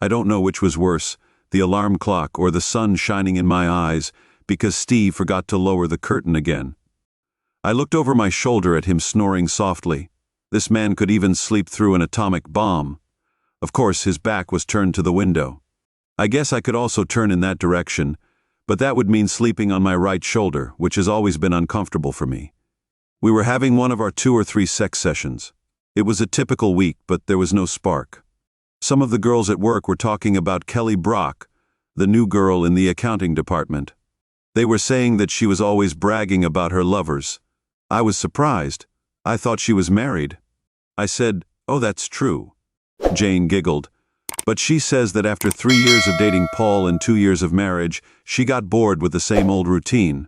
I don't know which was worse, the alarm clock or the sun shining in my eyes, because Steve forgot to lower the curtain again. I looked over my shoulder at him snoring softly. This man could even sleep through an atomic bomb. Of course, his back was turned to the window. I guess I could also turn in that direction, but that would mean sleeping on my right shoulder, which has always been uncomfortable for me. We were having one of our 2 or 3 sex sessions. It was a typical week, but there was no spark. Some of the girls at work were talking about Kelly Brock, the new girl in the accounting department. They were saying that she was always bragging about her lovers. I was surprised. I thought she was married. I said, "Oh, that's true." Jane giggled. But she says that after 3 years of dating Paul and 2 years of marriage, she got bored with the same old routine.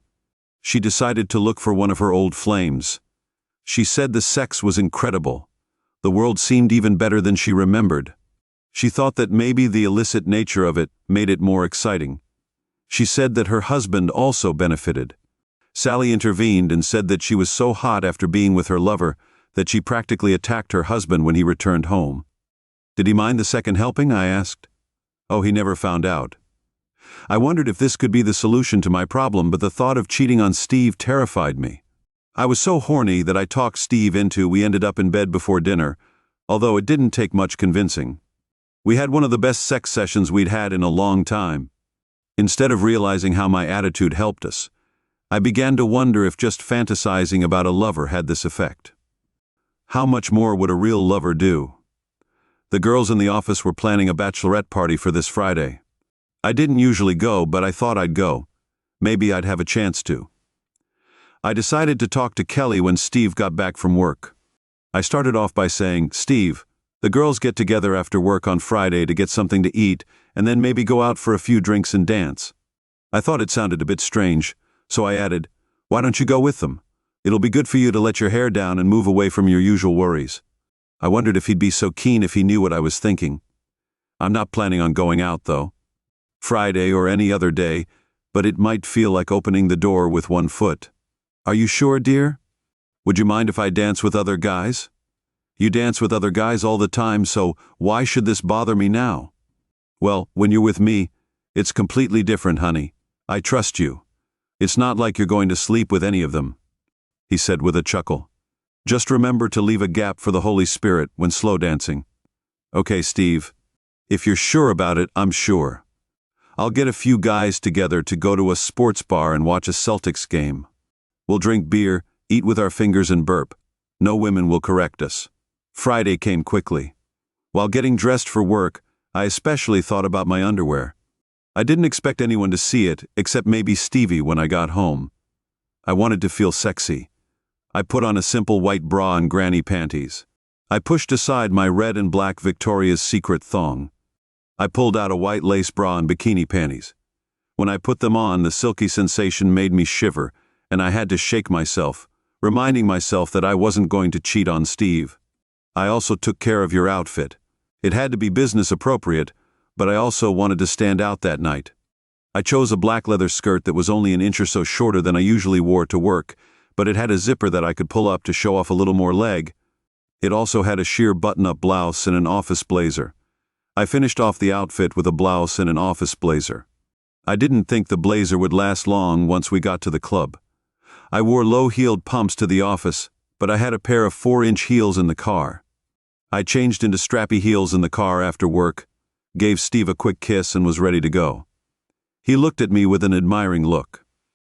She decided to look for one of her old flames. She said the sex was incredible. The world seemed even better than she remembered. She thought that maybe the illicit nature of it made it more exciting. She said that her husband also benefited. Sally intervened and said that she was so hot after being with her lover that she practically attacked her husband when he returned home. "Did he mind the second helping?" I asked. "Oh, he never found out." I wondered if this could be the solution to my problem, but the thought of cheating on Steve terrified me. I was so horny that I talked Steve into we ended up in bed before dinner, although it didn't take much convincing. We had one of the best sex sessions we'd had in a long time. Instead of realizing how my attitude helped us, I began to wonder if just fantasizing about a lover had this effect. How much more would a real lover do? The girls in the office were planning a bachelorette party for this Friday. I didn't usually go, but I thought I'd go. Maybe I'd have a chance to. I decided to talk to Kelly when Steve got back from work. I started off by saying, "Steve, the girls get together after work on Friday to get something to eat and then maybe go out for a few drinks and dance." I thought it sounded a bit strange, so I added, "Why don't you go with them? It'll be good for you to let your hair down and move away from your usual worries." I wondered if he'd be so keen if he knew what I was thinking. I'm not planning on going out, though. Friday or any other day, but it might feel like opening the door with one foot. "Are you sure, dear? Would you mind if I dance with other guys?" "You dance with other guys all the time, so why should this bother me now?" "Well, when you're with me, it's completely different, honey. I trust you. It's not like you're going to sleep with any of them," he said with a chuckle. "Just remember to leave a gap for the Holy Spirit when slow dancing." "Okay, Steve. If you're sure about it, I'm sure. I'll get a few guys together to go to a sports bar and watch a Celtics game. We'll drink beer, eat with our fingers and burp. No women will correct us." Friday came quickly. While getting dressed for work, I especially thought about my underwear. I didn't expect anyone to see it, except maybe Stevie when I got home. I wanted to feel sexy. I put on a simple white bra and granny panties. I pushed aside my red and black Victoria's Secret thong. I pulled out a white lace bra and bikini panties. When I put them on, the silky sensation made me shiver, and I had to shake myself, reminding myself that I wasn't going to cheat on Steve. "I also took care of your outfit. It had to be business appropriate, but I also wanted to stand out that night. I chose a black leather skirt that was only an inch or so shorter than I usually wore to work, but it had a zipper that I could pull up to show off a little more leg. It also had a sheer button-up blouse and an office blazer. I finished off the outfit with a blouse and an office blazer. I didn't think the blazer would last long once we got to the club. I wore low-heeled pumps to the office, but I had a pair of 4-inch heels in the car. I changed into strappy heels in the car after work, gave Steve a quick kiss and was ready to go. He looked at me with an admiring look.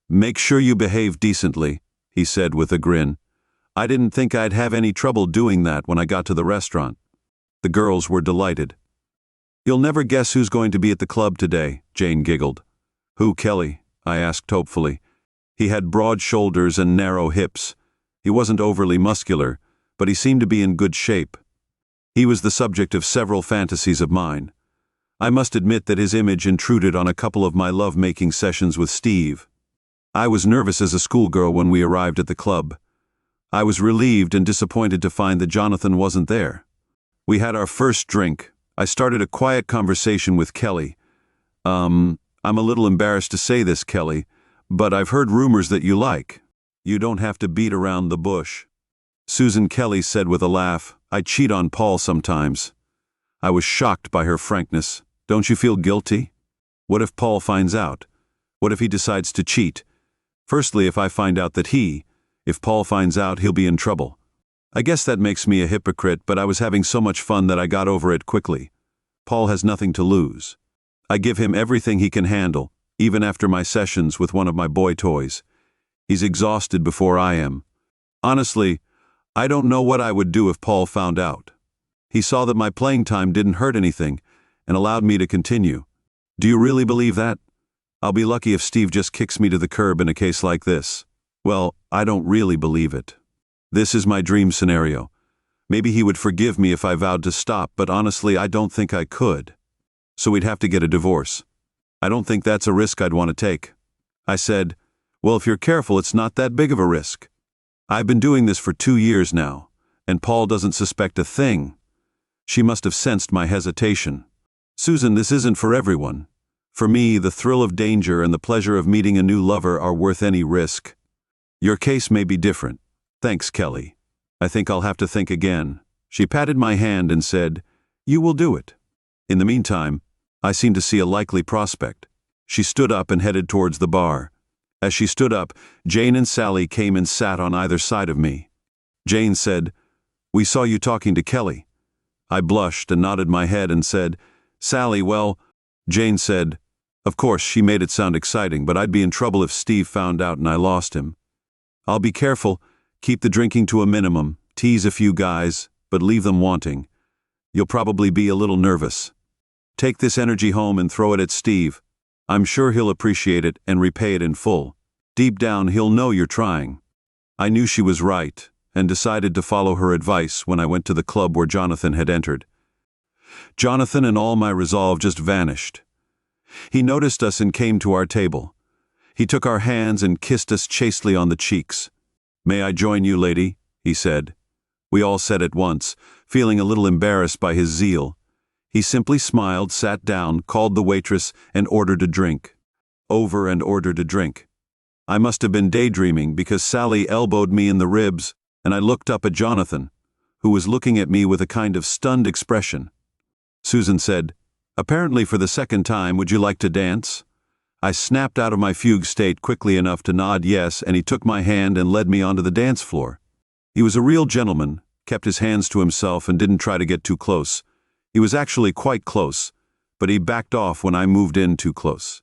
"Make sure you behave decently," he said with a grin. I didn't think I'd have any trouble doing that when I got to the restaurant. The girls were delighted. "You'll never guess who's going to be at the club today," Jane giggled. "Who, Kelly?" I asked hopefully. He had broad shoulders and narrow hips. He wasn't overly muscular, but he seemed to be in good shape. He was the subject of several fantasies of mine. I must admit that his image intruded on a couple of my love-making sessions with Steve. I was nervous as a schoolgirl when we arrived at the club. I was relieved and disappointed to find that Jonathan wasn't there. We had our first drink. I started a quiet conversation with Kelly. I'm a little embarrassed to say this, Kelly, but I've heard rumors that you like. You don't have to beat around the bush." Susan Kelly said with a laugh, "I cheat on Paul sometimes." I was shocked by her frankness. Don't you feel guilty? What if Paul finds out? What if he decides to cheat? Firstly, if I find out that if Paul finds out, he'll be in trouble. I guess that makes me a hypocrite, but I was having so much fun that I got over it quickly. Paul has nothing to lose. I give him everything he can handle, even after my sessions with one of my boy toys. He's exhausted before I am. Honestly, I don't know what I would do if Paul found out. He saw that my playing time didn't hurt anything and allowed me to continue. Do you really believe that? I'll be lucky if Steve just kicks me to the curb in a case like this. Well, I don't really believe it. This is my dream scenario. Maybe he would forgive me if I vowed to stop, but honestly, I don't think I could. So we'd have to get a divorce. I don't think that's a risk I'd want to take. I said, well, if you're careful, it's not that big of a risk. I've been doing this for 2 years now, and Paul doesn't suspect a thing. She must have sensed my hesitation. Susan, this isn't for everyone. For me, the thrill of danger and the pleasure of meeting a new lover are worth any risk. Your case may be different. Thanks, Kelly. I think I'll have to think again. She patted my hand and said, you will do it. In the meantime, I seemed to see a likely prospect. She stood up and headed towards the bar. As she stood up, Jane and Sally came and sat on either side of me. Jane said, we saw you talking to Kelly. I blushed and nodded my head and said, Sally, well, Jane said, of course, she made it sound exciting, but I'd be in trouble if Steve found out and I lost him. I'll be careful, keep the drinking to a minimum, tease a few guys, but leave them wanting. You'll probably be a little nervous. Take this energy home and throw it at Steve. I'm sure he'll appreciate it and repay it in full. Deep down, he'll know you're trying. I knew she was right and decided to follow her advice when I went to the club where Jonathan had entered. Jonathan and all my resolve just vanished. He noticed us and came to our table. He took our hands and kissed us chastely on the cheeks. May I join you, lady? He said. We all said at once, feeling a little embarrassed by his zeal. He simply smiled, sat down, called the waitress, and ordered a drink. Over and ordered a drink. I must have been daydreaming because Sally elbowed me in the ribs, and I looked up at Jonathan, who was looking at me with a kind of stunned expression. Susan said, apparently for the second time, would you like to dance? I snapped out of my fugue state quickly enough to nod yes, and he took my hand and led me onto the dance floor. He was a real gentleman, kept his hands to himself and didn't try to get too close. He was actually quite close, but he backed off when I moved in too close.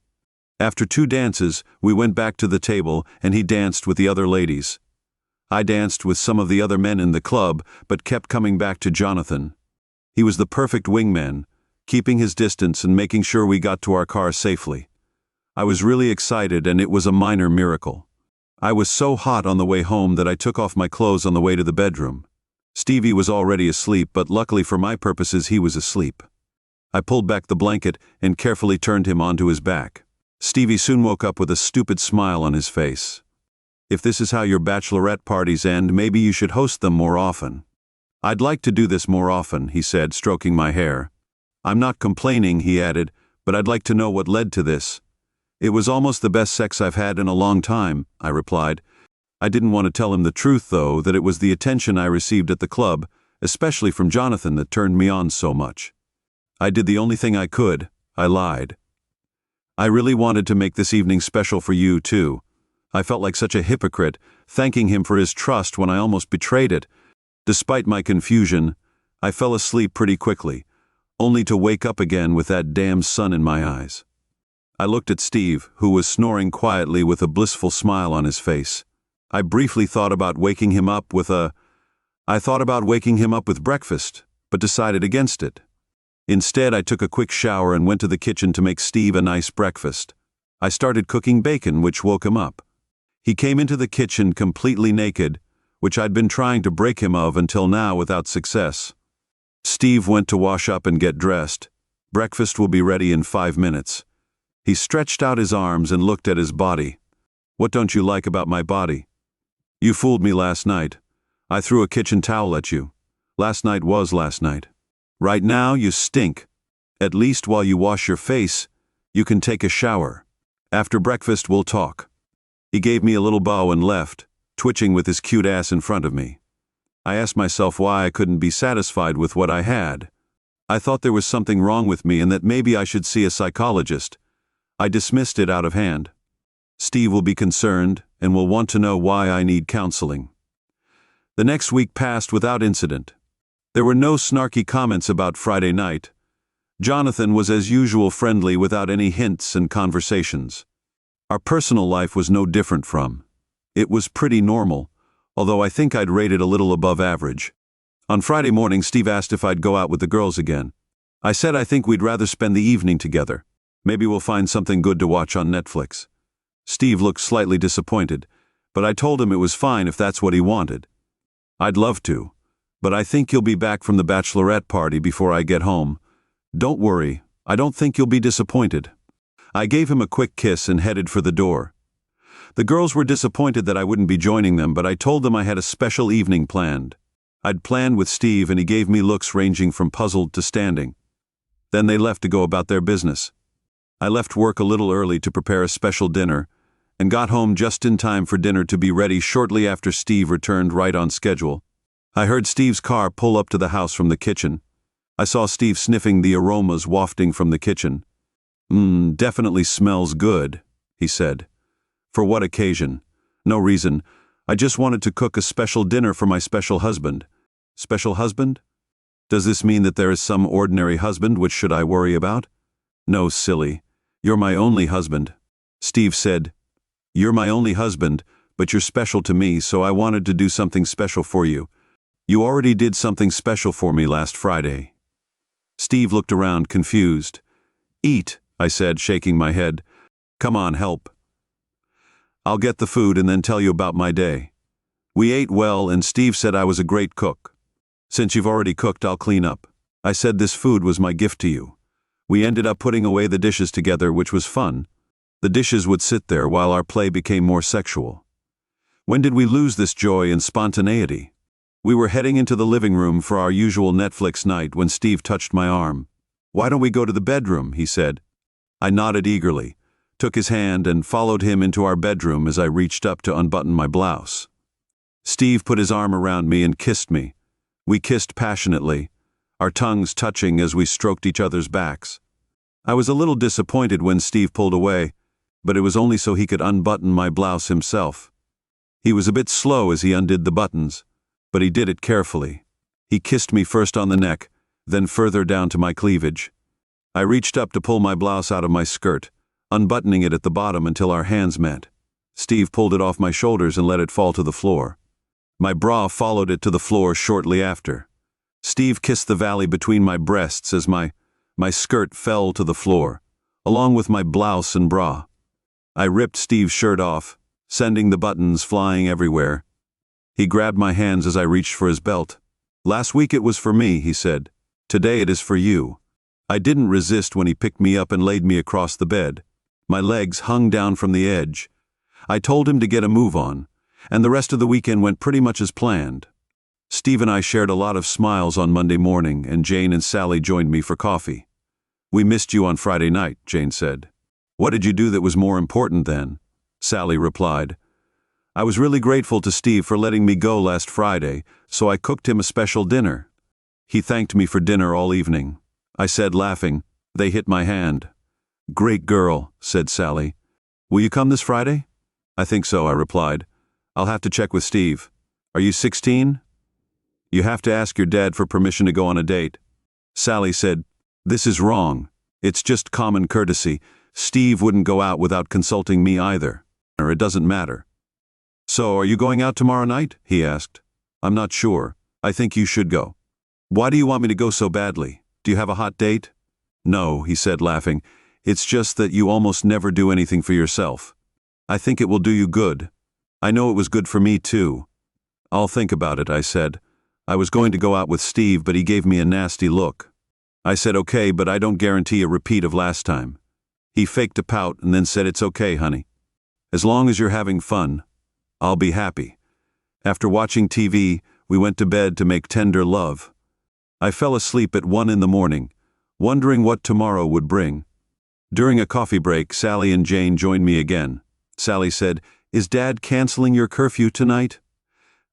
After 2 dances, we went back to the table and he danced with the other ladies. I danced with some of the other men in the club, but kept coming back to Jonathan. He was the perfect wingman, keeping his distance and making sure we got to our car safely. I was really excited, and it was a minor miracle. I was so hot on the way home that I took off my clothes on the way to the bedroom. Stevie was already asleep, but luckily for my purposes he was asleep. I pulled back the blanket and carefully turned him onto his back. Stevie soon woke up with a stupid smile on his face. If this is how your bachelorette parties end, maybe you should host them more often. I'd like to do this more often, he said, stroking my hair. I'm not complaining, he added, but I'd like to know what led to this. It was almost the best sex I've had in a long time, I replied. I didn't want to tell him the truth, though, that it was the attention I received at the club, especially from Jonathan, that turned me on so much. I did the only thing I could. I lied. I really wanted to make this evening special for you, too. I felt like such a hypocrite, thanking him for his trust when I almost betrayed it. Despite my confusion, I fell asleep pretty quickly, only to wake up again with that damn sun in my eyes. I looked at Steve, who was snoring quietly with a blissful smile on his face. I briefly thought about waking him up with breakfast, but decided against it. Instead, I took a quick shower and went to the kitchen to make Steve a nice breakfast. I started cooking bacon, which woke him up. He came into the kitchen completely naked, which I'd been trying to break him of until now without success. Steve went to wash up and get dressed. Breakfast will be ready in 5 minutes. He stretched out his arms and looked at his body. What don't you like about my body? You fooled me last night. I threw a kitchen towel at you. Last night was last night. Right now, you stink. At least while you wash your face, you can take a shower. After breakfast, we'll talk. He gave me a little bow and left, twitching with his cute ass in front of me. I asked myself why I couldn't be satisfied with what I had. I thought there was something wrong with me and that maybe I should see a psychologist. I dismissed it out of hand. Steve will be concerned and will want to know why I need counseling. The next week passed without incident. There were no snarky comments about Friday night. Jonathan was as usual friendly without any hints and conversations. Our personal life was no different from. It was pretty normal, although I think I'd rate it a little above average. On Friday morning, Steve asked if I'd go out with the girls again. I said I think we'd rather spend the evening together. Maybe we'll find something good to watch on Netflix. Steve looked slightly disappointed, but I told him it was fine if that's what he wanted. I'd love to, but I think you'll be back from the bachelorette party before I get home. Don't worry, I don't think you'll be disappointed. I gave him a quick kiss and headed for the door. The girls were disappointed that I wouldn't be joining them, but I told them I had a special evening planned. I'd planned with Steve and he gave me looks ranging from puzzled to standing. Then they left to go about their business. I left work a little early to prepare a special dinner and got home just in time for dinner to be ready shortly after Steve returned right on schedule. I heard Steve's car pull up to the house from the kitchen. I saw Steve sniffing the aromas wafting from the kitchen. Definitely smells good, he said. For what occasion? No reason. I just wanted to cook a special dinner for my special husband. Special husband? Does this mean that there is some ordinary husband which should I worry about? No, silly. You're my only husband. Steve said, "You're my only husband, but you're special to me, so I wanted to do something special for you. You already did something special for me last Friday." Steve looked around, confused. "Eat," I said, shaking my head. "Come on, help. I'll get the food and then tell you about my day." We ate well, and Steve said I was a great cook. "Since you've already cooked, I'll clean up." I said this food was my gift to you. We ended up putting away the dishes together, which was fun. The dishes would sit there while our play became more sexual. When did we lose this joy and spontaneity? We were heading into the living room for our usual Netflix night when Steve touched my arm. "Why don't we go to the bedroom?" he said. I nodded eagerly, took his hand and followed him into our bedroom as I reached up to unbutton my blouse. Steve put his arm around me and kissed me. We kissed passionately, our tongues touching as we stroked each other's backs. I was a little disappointed when Steve pulled away, but it was only so he could unbutton my blouse himself. He was a bit slow as he undid the buttons, but he did it carefully. He kissed me first on the neck, then further down to my cleavage. I reached up to pull my blouse out of my skirt, unbuttoning it at the bottom until our hands met. Steve pulled it off my shoulders and let it fall to the floor. My bra followed it to the floor shortly after. Steve kissed the valley between my breasts as my skirt fell to the floor, along with my blouse and bra. I ripped Steve's shirt off, sending the buttons flying everywhere. He grabbed my hands as I reached for his belt. "Last week it was for me," he said. "Today it is for you." I didn't resist when he picked me up and laid me across the bed. My legs hung down from the edge. I told him to get a move on, and the rest of the weekend went pretty much as planned. Steve and I shared a lot of smiles on Monday morning, and Jane and Sally joined me for coffee. "We missed you on Friday night," Jane said. "What did you do that was more important then?" Sally replied. "I was really grateful to Steve for letting me go last Friday, so I cooked him a special dinner. He thanked me for dinner all evening." I said, laughing. They hit my hand. "Great girl," said Sally. "Will you come this Friday?" "I think so," I replied. "I'll have to check with Steve." "Are you 16? You have to ask your dad for permission to go on a date." Sally said, "This is wrong. It's just common courtesy. Steve wouldn't go out without consulting me either. Or it doesn't matter." "So, are you going out tomorrow night?" he asked. "I'm not sure. I think you should go." "Why do you want me to go so badly? Do you have a hot date?" "No," he said, laughing. "It's just that you almost never do anything for yourself. I think it will do you good. I know it was good for me too." "I'll think about it," I said. I was going to go out with Steve, but he gave me a nasty look. I said okay, but I don't guarantee a repeat of last time. He faked a pout and then said, "It's okay, honey. As long as you're having fun, I'll be happy." After watching TV, we went to bed to make tender love. I fell asleep at 1 a.m, wondering what tomorrow would bring. During a coffee break, Sally and Jane joined me again. Sally said, "Is Dad canceling your curfew tonight?"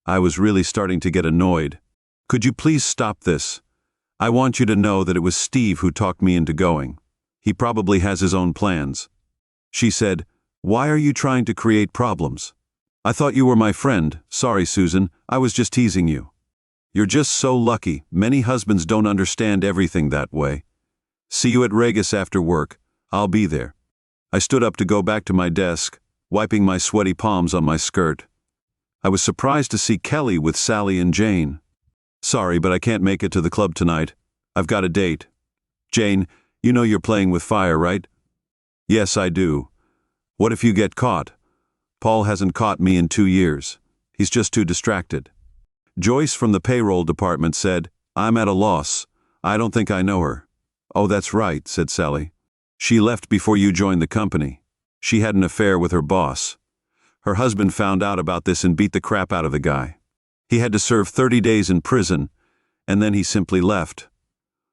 I was really starting to get annoyed. "Could you please stop this? I want you to know that it was Steve who talked me into going. He probably has his own plans. She said, "Why are you trying to create problems?" "I thought you were my friend. Sorry, Susan, I was just teasing you." "You're just so lucky. Many husbands don't understand everything that way. See you at Regis after work. I'll be there." I stood up to go back to my desk, wiping my sweaty palms on my skirt. I was surprised to see Kelly with Sally and Jane. "Sorry, but I can't make it to the club tonight. I've got a date." "Jane, you know you're playing with fire, right?" "Yes, I do. What if you get caught?" "Paul hasn't caught me in 2 years. He's just too distracted." Joyce from the payroll department said, "I'm at a loss. I don't think I know her." "Oh, that's right," said Sally. "She left before you joined the company. She had an affair with her boss. Her husband found out about this and beat the crap out of the guy. He had to serve 30 days in prison, and then he simply left.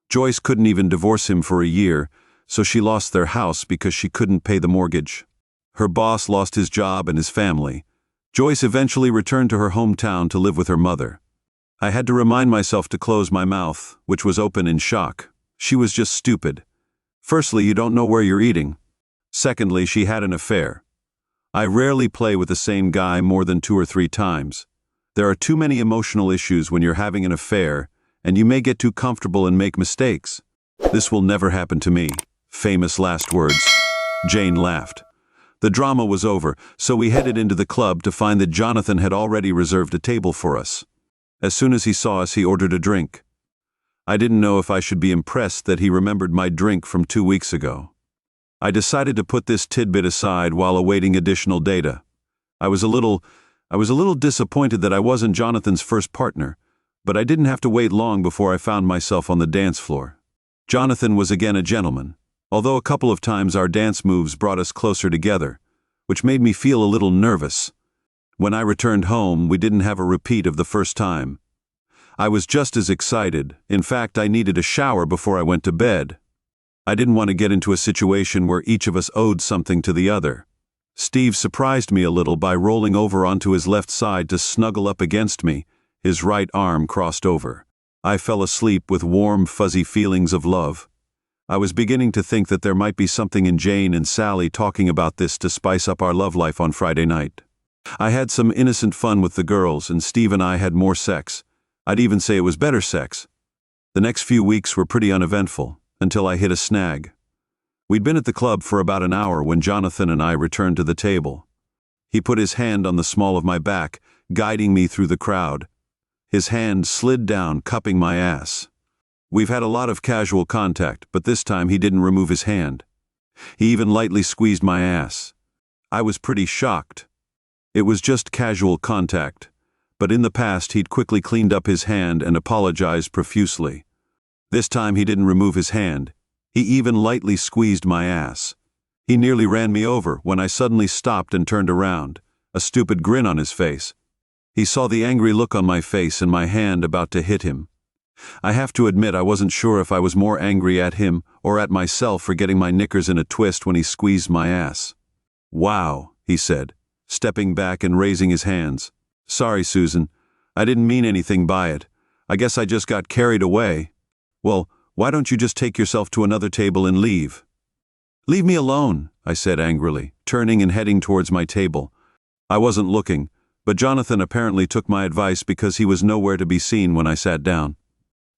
Joyce couldn't even divorce him for a year, so she lost their house because she couldn't pay the mortgage. Her boss lost his job and his family. Joyce eventually returned to her hometown to live with her mother. I had to remind myself to close my mouth, which was open in shock. She was just stupid. Firstly, you don't know where you're eating. Secondly, she had an affair. I rarely play with the same guy more than 2 or 3 times. There are too many emotional issues when you're having an affair, and you may get too comfortable and make mistakes. This will never happen to me. Famous last words. Jane laughed. The drama was over, so we headed into the club to find that Jonathan had already reserved a table for us. As soon as he saw us, he ordered a drink. I didn't know if I should be impressed that he remembered my drink from 2 weeks ago. I decided to put this tidbit aside while awaiting additional data. I was a little disappointed that I wasn't Jonathan's first partner, but I didn't have to wait long before I found myself on the dance floor. Jonathan was again a gentleman, although a couple of times our dance moves brought us closer together, which made me feel a little nervous. When I returned home, we didn't have a repeat of the first time. I was just as excited. In fact, I needed a shower before I went to bed. I didn't want to get into a situation where each of us owed something to the other. Steve surprised me a little by rolling over onto his left side to snuggle up against me, his right arm crossed over. I fell asleep with warm, fuzzy feelings of love. I was beginning to think that there might be something in Jane and Sally talking about this to spice up our love life on Friday night. I had some innocent fun with the girls, and Steve and I had more sex. I'd even say it was better sex. The next few weeks were pretty uneventful, until I hit a snag. We'd been at the club for about an hour when Jonathan and I returned to the table. He put his hand on the small of my back, guiding me through the crowd. His hand slid down, cupping my ass. We've had a lot of casual contact, but this time he didn't remove his hand. He even lightly squeezed my ass. I was pretty shocked. It was just casual contact, but in the past he'd quickly cleaned up his hand and apologized profusely. This time he didn't remove his hand. He even lightly squeezed my ass. He nearly ran me over when I suddenly stopped and turned around, a stupid grin on his face. He saw the angry look on my face and my hand about to hit him. I have to admit I wasn't sure if I was more angry at him or at myself for getting my knickers in a twist when he squeezed my ass. "Wow," he said, stepping back and raising his hands. "Sorry, Susan. I didn't mean anything by it. I guess I just got carried away." "Well, why don't you just take yourself to another table and leave?" "Leave me alone," I said angrily, turning and heading towards my table. I wasn't looking, but Jonathan apparently took my advice because he was nowhere to be seen when I sat down.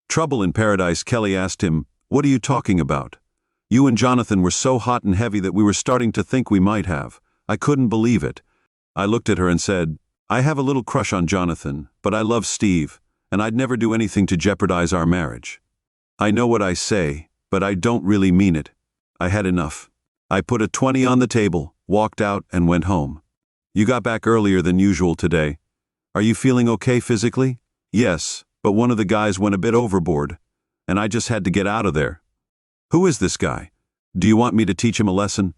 Trouble in Paradise, Kelly asked him, "What are you talking about? You and Jonathan were so hot and heavy that we were starting to think we might have. I couldn't believe it." I looked at her and said, "I have a little crush on Jonathan, but I love Steve, and I'd never do anything to jeopardize our marriage. I know what I say, but I don't really mean it." I had enough. I put a 20 on the table, walked out, and went home. "You got back earlier than usual today. Are you feeling okay physically?" "Yes, but one of the guys went a bit overboard, and I just had to get out of there." "Who is this guy? Do you want me to teach him a lesson?"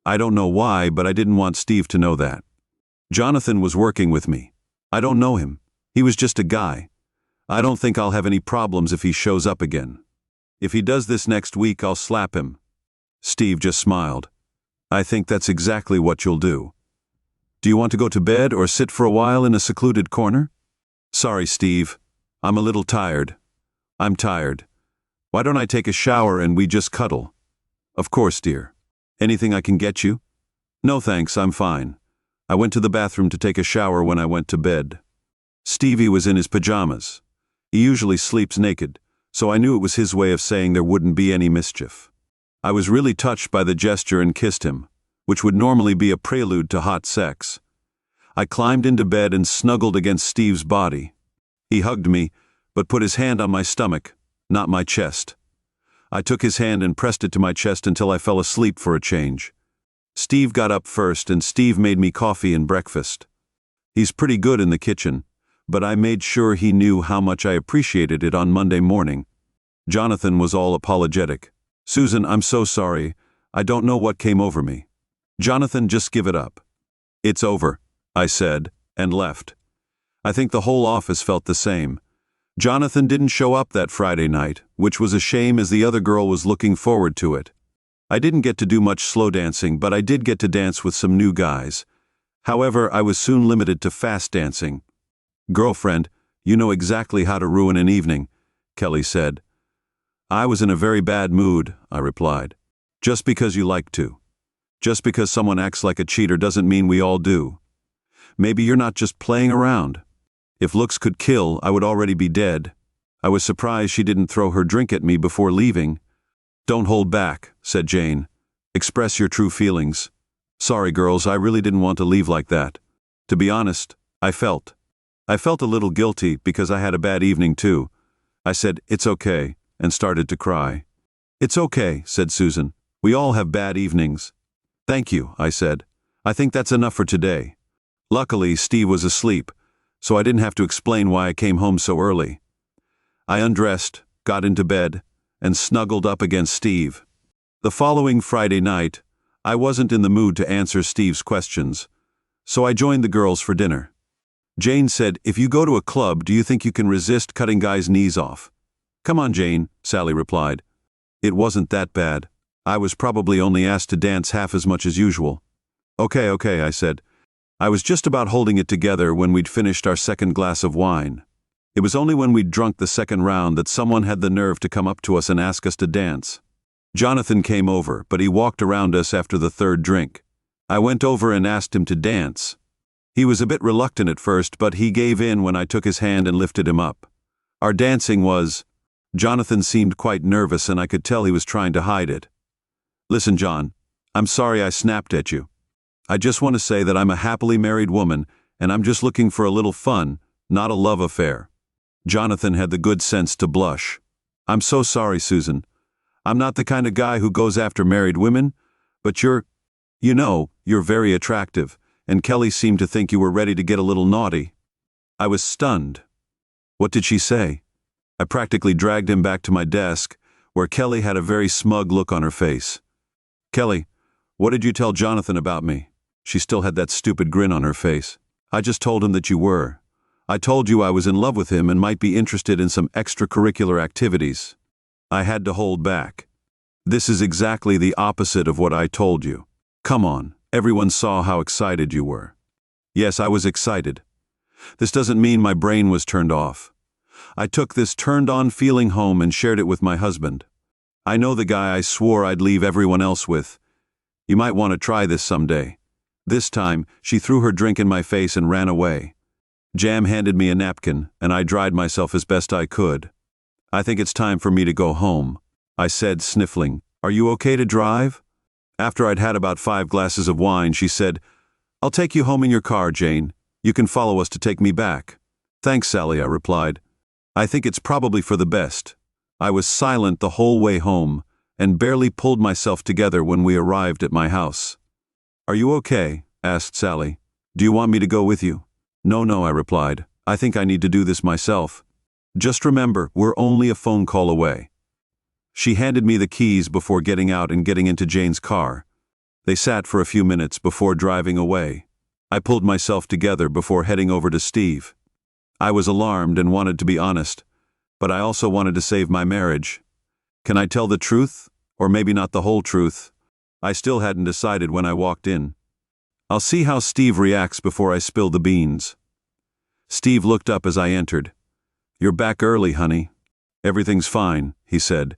"I don't know why, but I didn't want Steve to know that. Jonathan was working with me. I don't know him. He was just a guy. I don't think I'll have any problems if he shows up again. If he does this next week, I'll slap him." Steve just smiled. "I think that's exactly what you'll do. Do you want to go to bed or sit for a while in a secluded corner?" "Sorry, Steve. I'm a little tired. I'm tired. Why don't I take a shower and we just cuddle? Of course, dear. Anything I can get you? No thanks, I'm fine. I went to the bathroom to take a shower when I went to bed. Stevie was in his pajamas. He usually sleeps naked, so I knew it was his way of saying there wouldn't be any mischief. I was really touched by the gesture and kissed him, which would normally be a prelude to hot sex. I climbed into bed and snuggled against Steve's body. He hugged me, but put his hand on my stomach, not my chest. I took his hand and pressed it to my chest until I fell asleep for a change. Steve got up first and Steve made me coffee and breakfast. He's pretty good in the kitchen, but I made sure he knew how much I appreciated it on Monday morning. Jonathan was all apologetic. Susan, I'm so sorry. I don't know what came over me. Jonathan, just give it up. It's over, I said, and left. I think the whole office felt the same. Jonathan didn't show up that Friday night, which was a shame as the other girl was looking forward to it. I didn't get to do much slow dancing, but I did get to dance with some new guys. However, I was soon limited to fast dancing. Girlfriend, you know exactly how to ruin an evening, Kelly said. I was in a very bad mood, I replied. Just because you like to. Just because someone acts like a cheater doesn't mean we all do. Maybe you're not just playing around. If looks could kill, I would already be dead. I was surprised she didn't throw her drink at me before leaving. Don't hold back, said Jane. Express your true feelings. Sorry, girls, I really didn't want to leave like that. To be honest, I felt a little guilty because I had a bad evening too. I said, it's okay, and started to cry. It's okay, said Susan. We all have bad evenings. Thank you, I said. I think that's enough for today. Luckily, Steve was asleep, so I didn't have to explain why I came home so early. I undressed, got into bed, and snuggled up against Steve. The following Friday night, I wasn't in the mood to answer Steve's questions, so I joined the girls for dinner. Jane said, if you go to a club, do you think you can resist cutting guys' knees off? Come on, Jane, Sally replied. It wasn't that bad. I was probably only asked to dance half as much as usual. Okay, I said. I was just about holding it together when we'd finished our second glass of wine. It was only when we'd drunk the second round that someone had the nerve to come up to us and ask us to dance. Jonathan came over, but he walked around us after the third drink. I went over and asked him to dance. He was a bit reluctant at first, but he gave in when I took his hand and lifted him up. Our dancing was... Jonathan seemed quite nervous and I could tell he was trying to hide it. Listen, John, I'm sorry I snapped at you. I just want to say that I'm a happily married woman and I'm just looking for a little fun, not a love affair. Jonathan had the good sense to blush. I'm so sorry, Susan. I'm not the kind of guy who goes after married women, but you're very attractive, and Kelly seemed to think you were ready to get a little naughty. I was stunned. What did she say? I practically dragged him back to my desk, where Kelly had a very smug look on her face. Kelly, what did you tell Jonathan about me? She still had that stupid grin on her face. I just told him that you were. I told you I was in love with him and might be interested in some extracurricular activities. I had to hold back. This is exactly the opposite of what I told you. Come on, everyone saw how excited you were. Yes, I was excited. This doesn't mean my brain was turned off. I took this turned-on feeling home and shared it with my husband. I know the guy I swore I'd leave everyone else with. You might want to try this someday. This time, she threw her drink in my face and ran away. Jam handed me a napkin, and I dried myself as best I could. I think it's time for me to go home, I said, sniffling. Are you okay to drive? After I'd had about 5 glasses of wine, she said, I'll take you home in your car, Jane. You can follow us to take me back. Thanks, Sally, I replied. I think it's probably for the best. I was silent the whole way home, and barely pulled myself together when we arrived at my house. Are you okay? Asked Sally. Do you want me to go with you? No, I replied. I think I need to do this myself. Just remember, we're only a phone call away. She handed me the keys before getting out and getting into Jane's car. They sat for a few minutes before driving away. I pulled myself together before heading over to Steve. I was alarmed and wanted to be honest, but I also wanted to save my marriage. Can I tell the truth? Or maybe not the whole truth? I still hadn't decided when I walked in. I'll see how Steve reacts before I spill the beans. Steve looked up as I entered. You're back early, honey. Everything's fine, he said.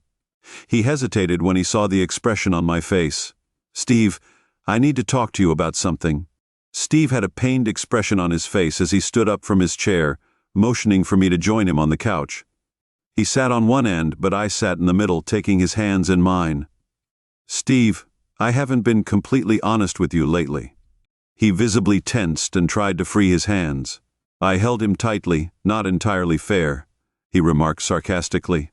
He hesitated when he saw the expression on my face. Steve, I need to talk to you about something. Steve had a pained expression on his face as he stood up from his chair, motioning for me to join him on the couch. He sat on one end, but I sat in the middle, taking his hands in mine. Steve, I haven't been completely honest with you lately. He visibly tensed and tried to free his hands. I held him tightly, not entirely fair, he remarked sarcastically.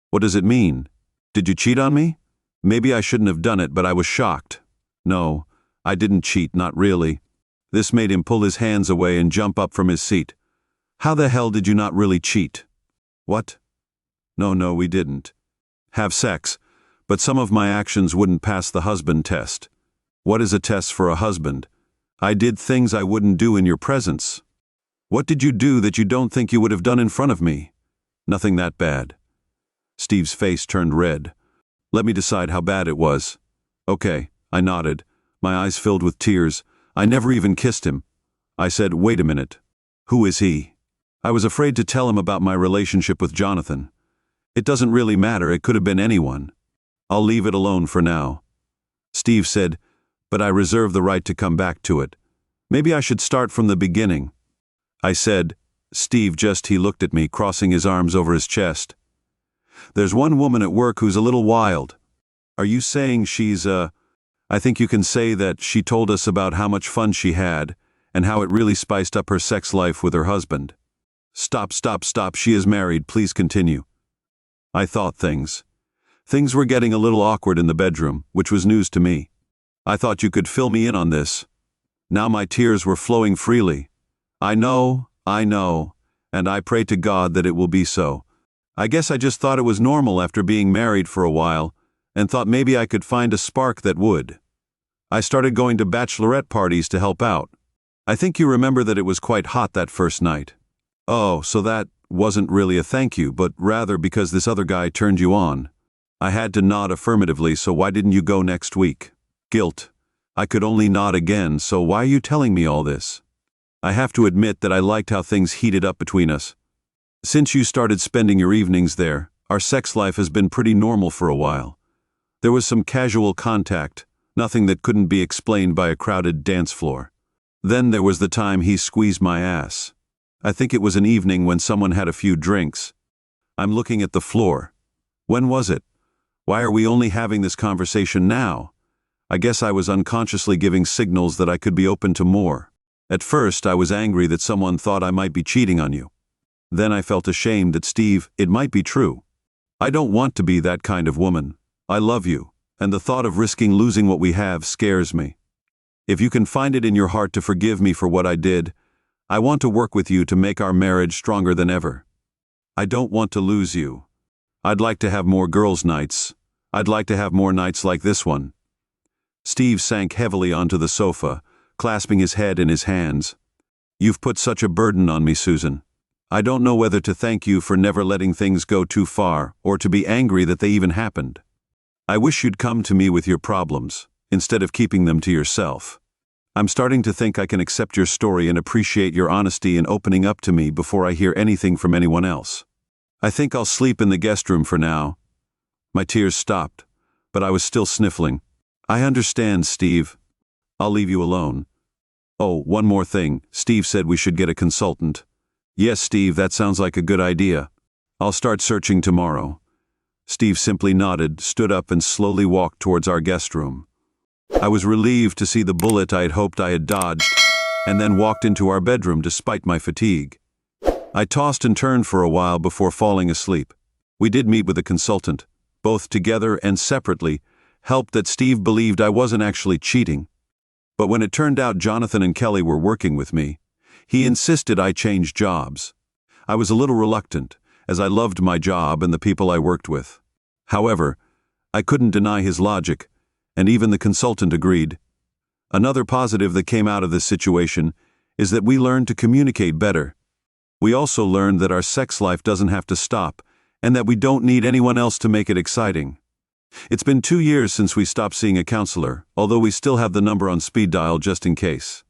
What does it mean? Did you cheat on me? Maybe I shouldn't have done it, but I was shocked. No, I didn't cheat, not really. This made him pull his hands away and jump up from his seat. How the hell did you not really cheat? What? No, we didn't. Have sex, but some of my actions wouldn't pass the husband test. What is a test for a husband? I did things I wouldn't do in your presence. What did you do that you don't think you would have done in front of me? Nothing that bad. Steve's face turned red. Let me decide how bad it was. Okay, I nodded, my eyes filled with tears. I never even kissed him. I said, wait a minute. Who is he? I was afraid to tell him about my relationship with Jonathan. It doesn't really matter, it could have been anyone. I'll leave it alone for now. Steve said, but I reserve the right to come back to it. Maybe I should start from the beginning. I said, Steve he looked at me, crossing his arms over his chest. There's one woman at work who's a little wild. Are you saying she's I think you can say that she told us about how much fun she had, and how it really spiced up her sex life with her husband. Stop, she is married, please continue. I thought things. Things were getting a little awkward in the bedroom, which was news to me. I thought you could fill me in on this. Now my tears were flowing freely. I know, and I pray to God that it will be so. I guess I just thought it was normal after being married for a while, and thought maybe I could find a spark that would. I started going to bachelorette parties to help out. I think you remember that it was quite hot that first night. Oh, so that wasn't really a thank you, but rather because this other guy turned you on. I had to nod affirmatively, so why didn't you go next week? Guilt. I could only nod again, so why are you telling me all this? I have to admit that I liked how things heated up between us. Since you started spending your evenings there, our sex life has been pretty normal for a while. There was some casual contact, nothing that couldn't be explained by a crowded dance floor. Then there was the time he squeezed my ass. I think it was an evening when someone had a few drinks. I'm looking at the floor. When was it? Why are we only having this conversation now? I guess I was unconsciously giving signals that I could be open to more. At first, I was angry that someone thought I might be cheating on you. Then I felt ashamed that, Steve, it might be true. I don't want to be that kind of woman. I love you, and the thought of risking losing what we have scares me. If you can find it in your heart to forgive me for what I did, I want to work with you to make our marriage stronger than ever. I don't want to lose you. I'd like to have more girls' nights. I'd like to have more nights like this one. Steve sank heavily onto the sofa, clasping his head in his hands. You've put such a burden on me, Susan. I don't know whether to thank you for never letting things go too far, or to be angry that they even happened. I wish you'd come to me with your problems, instead of keeping them to yourself. I'm starting to think I can accept your story and appreciate your honesty in opening up to me before I hear anything from anyone else. I think I'll sleep in the guest room for now. My tears stopped, but I was still sniffling. I understand, Steve. I'll leave you alone. Oh, one more thing. Steve said we should get a consultant. Yes, Steve, that sounds like a good idea. I'll start searching tomorrow. Steve simply nodded, stood up, and slowly walked towards our guest room. I was relieved to see the bullet I had hoped I had dodged, and then walked into our bedroom despite my fatigue. I tossed and turned for a while before falling asleep. We did meet with a consultant, both together and separately, helped that Steve believed I wasn't actually cheating. But when it turned out Jonathan and Kelly were working with me, he insisted I change jobs. I was a little reluctant, as I loved my job and the people I worked with. However, I couldn't deny his logic, and even the consultant agreed. Another positive that came out of this situation is that we learned to communicate better. We also learned that our sex life doesn't have to stop, and that we don't need anyone else to make it exciting. It's been 2 years since we stopped seeing a counselor, although we still have the number on speed dial just in case.